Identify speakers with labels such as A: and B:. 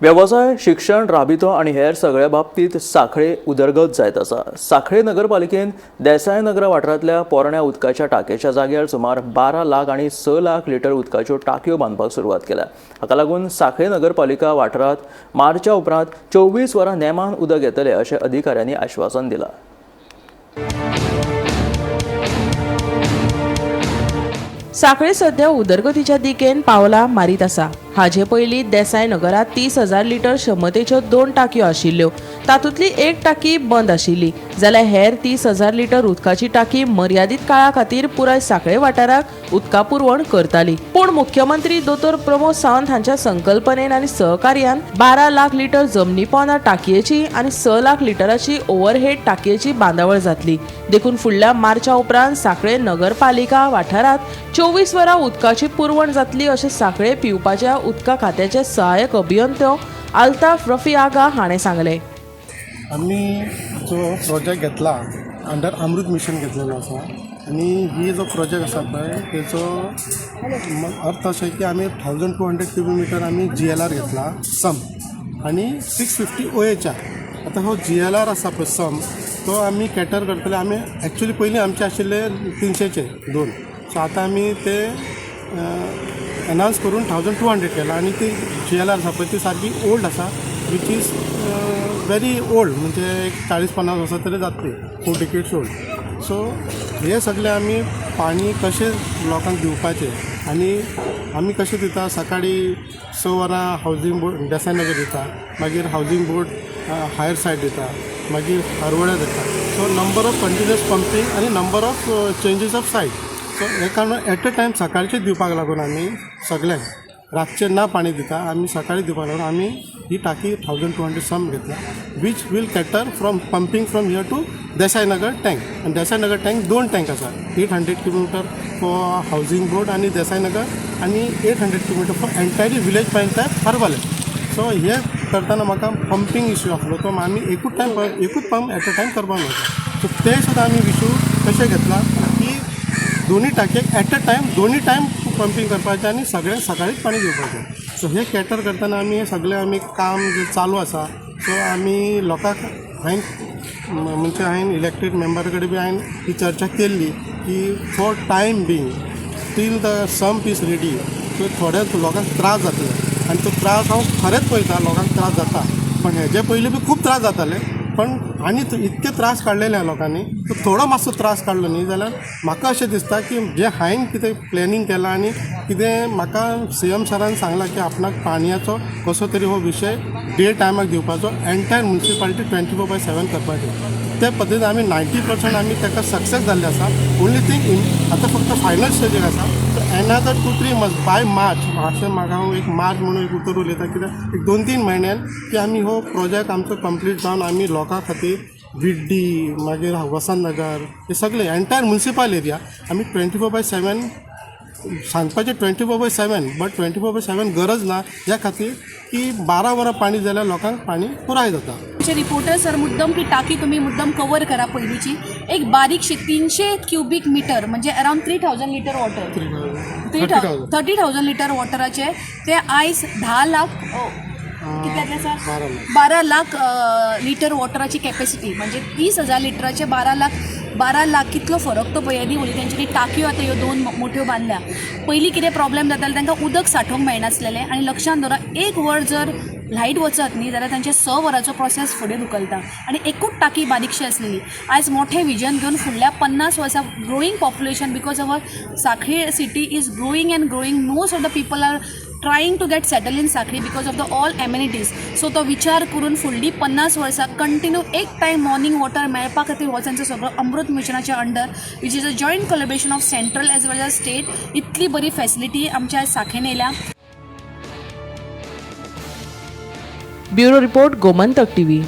A: व्यवसाय, शिक्षण, राबितो आणि हेर सगळ्या बाबतीत सांखळे उदरगत जायत आसा। सांखळे नगरपालिकेन देसाई नगर वाठारांतल्या पोरण्या उदकाच्या टाकयेच्या जाग्यार सुमार 12 लाख आणि 6 लाख लिटर उदकाच्यो टाकयो बांदपाक सुरवात केल्या। हाका लागून सांखळे नगरपालिका वाठारांत मार्चा उपरांत 24 वरां नेमान उदक येतले अशें अधिकाऱ्यांनी आश्वासन दिलां।
B: सांखळे सध्या उदरगतीच्या दिकेन पावलां मारीत आसा। हाचे पयलीं देसाई नगरात 30,000 लिटर क्षमतेच्यो 2 टाकयो आशिल्ल्यो, तातूंतली एक टाकी बंद आशिल्ली, जाल्यार हेर 30,000 लिटर उदकाची टाकी मर्यादीत काळा खातीर पुराय सांखळे वाठाराक उदका पुरवण करताली। पूण मुख्यमंत्री दोतोर प्रमोद सावंत हांच्या संकल्पनेन आनी सहकार्यान 12 लाख लिटर जमनी पोंदा टाकयेची आनी 6 लाख लिटराची ओव्हरहेड टाकयेची बांदावळ जातली। देखून फुडल्या मार्चा उपरांत सांखळे नगरपालिका वाठारांत 24 वरां उदकाची पुरवण जातली अशें सांखळे पिवपाच्या उदका खात्याचे सहाय्यक अभियंतो अल्ताफ रफी आगा हाणें सांगलें।
C: आम्ही जो प्रोजेक्ट घेतला अंडर अमृत मिशन घेतलेलो आसा आणि ही जो प्रोजेक्ट आसा पळय तेचो अर्थ अशें की आमी 1200 क्यूबिक मीटर आमी GLR घेतला सम आणि 650 OH। आता हो GLR आसा पळय सम तो आमी कॅटर करतले। आमी एक्चुअली पयलीं आमचे आशिल्ले 300चे 2, सो आतां आमी ते एनाउन्स करून 1200 केला आणि ती GLR आसा पळय ती सारकी ओल्ड आसा, वीच इज व्हेरी ओल्ड, म्हणजे एक 40-50 वर्सां तरी जातली, 4 डिकेड्स ओल्ड। सो हे सगळे आमी पाणी कशें लोकांक दिवपाचें आणि आमी कशें दिता, सकाळी 6 वरां हावजींग बोर्ड देसाई नगर दिता, मागीर हावजींग बोर्ड हायर सायड दिता, मागीर हरवड्या दिता। So number of continuous pumping आणि number of changes of side. So हे कारण एट अ टायम सकाळचें दिवपाक लागून आमी सगळ्यांक रातचें ना पाणी दिता, आमी सकाळी दिवपाक लागून आमी ही टाकी 1200 सम घेतला, which will cater from pumping from here to Desai Nagar tank. आणि देसाई नगर टँक 2 टँक आसा, 800 cubic metre for housing board आणि देसाई नगर आणि 800 cubic metre for entirely village panchayat हरवले। सो हे करताना म्हाका पंपिंग इश्यू आसलो, तो आमी एकूच पंप एट अ टायम करपाक मेळटा। सो ते सुद्दां आमी इश्यू कशें घेतला की दोन्ही टाकयेक एट अ टायम दोन्ही टायम पंपिंग करपाचें आणि सगळ्यांक सकाळीच पाणी दिवपाचें। सो हे कॅटर करताना आमी सगळें आमी काम जे चालू आसा, सो आमी लोकांक हांवें इलेक्टेड मेंबर कडेन बी हांवें ही चर्चा केल्ली की for time being till the sump is ready, so थोड्या लोकांक त्रास जातले आणि तो त्रास हांव खरेंच पळयता, लोकांक त्रास जाता, पण हेजे पयलीं बी खूब त्रास जाताले, पण आनी इतके त्रास काडलेले लोकांनी, तो थोडो मातसो त्रास काडलो न्ही जाल्यार म्हाका अशें दिसता की जे हांवें कितें प्लॅनिंग केलां आणि कितें म्हाका CM सरान सांगलां की आपणाक पाणयाचो कसो तरी हो विशय डे टायमाक दिवपाचो, एंटायर म्युनिसिपालिटी 24/7 करपाचें। त्या पद्दतीन आमी 90% आमी ताका सक्सेस जाल्ले आसा। ओन्ली थिंग आतां फक्त फायनल स्टेजीक आसा, so another 2-3 months by March, अशें म्हाका हांव एक मार्च म्हणून एक उतर उलयता, कित्याक एक 2-3 म्हयन्यान की आमी हो प्रोजेक्ट आमचो कंप्लीट जावन आमी लोकां खातीर विड्डी मागीर वसंत नगर हे सगळे एंटायर म्युनिसिपल एरिया आमी 24/7 सांगपाचें 24/7, बट 24/7 गरज ना, ह्या खातीर की 12 वरां पाणी जाल्यार लोकांक पाणी पुराय जाता।
D: रिपोर्टर सर मुद्दम की टाकी तुम्ही मुद्दम कवर करा पयलींची, एक बारीकशी 300 क्यूबिक मीटर म्हणजे अराउंड 3000 लिटर वॉटर, 30,000 लिटर वॉटराचे ते आयज 10 लाख कितल्यातले सर 12 लाख लिटर वॉटराची कॅपॅसिटी, म्हणजे 30,000 लिटराचे 12 लाख कितलो फरक तो पळय। उली तेंच्यांनी टाकयो आतां ह्यो 2 मोठ्यो बांदल्या। पयलीं कितें प्रॉब्लेम जाताले, तांकां उदक सांठोवंक मेळनासलेलें आणि लक्षांत दवरा 1 वर जर लायट वचत न्ही जाल्यार तांचे 6 वरांचो प्रोसेस फुडें धुकलता आणि एकूच टाकी बारीकशी आसलेली। आयज मोठें विजन घेवन फुडल्या 50 वर्सां growing population, because our Sankhali city is growing and growing, most of the people are trying to get settle in Sankhali because of the all amenities. So तो विचार करून फुडली 50 वर्सां कंटिन्यू एक टायम मॉर्निंग वॉटर मेळपा खातीर हो तांचो सगळो अमृत मिशनाच्या under, which is a joint collaboration of central as well as state, इतली बरी फॅसिलिटी आमच्या सांखळेन येयल्या।
B: Bureau report, Gomantak TV।